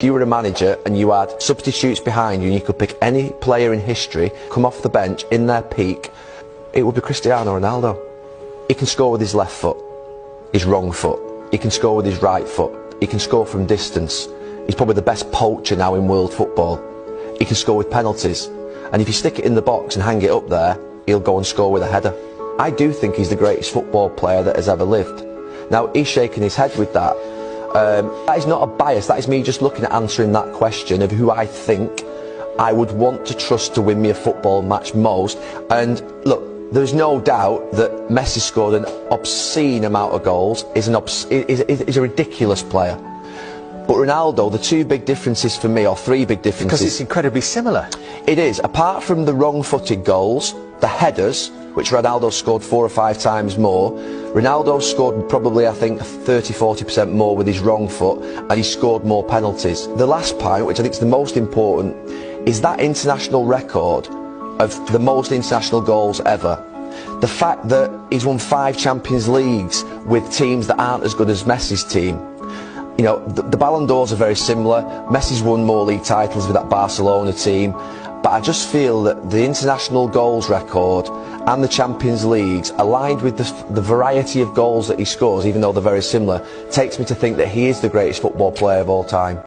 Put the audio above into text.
If you were a manager and you had substitutes behind you and you could pick any player in history, come off the bench in their peak, it would be Cristiano Ronaldo. He can score with his left foot, his wrong foot. He can score with his right foot. He can score from distance. He's probably the best poacher now in world football. He can score with penalties. And if you stick it in the box and hang it up there, he'll go and score with a header. I do think he's the greatest football player that has ever lived. Now, he's shaking his head with that. That is not a bias, that is me just looking at answering that question of who I think I would want to trust to win me a football match most. And look, there's no doubt that Messi scored an obscene amount of goals, is a ridiculous player. But Ronaldo, the two big differences for me, or three big differences... Because it's incredibly similar. It is. Apart from the wrong-footed goals, the headers, which Ronaldo scored 4 or 5 times more, Ronaldo scored probably, I think, 30–40% more with his wrong foot, and he scored more penalties. The last point, which I think is the most important, is that international record of the most international goals ever. The fact that he's won 5 Champions Leagues with teams that aren't as good as Messi's team. You know, the Ballon d'Ors are very similar. Messi's won more league titles with that Barcelona team. But I just feel that the international goals record and the Champions Leagues, aligned with the variety of goals that he scores, even though they're very similar, takes me to think that he is the greatest football player of all time.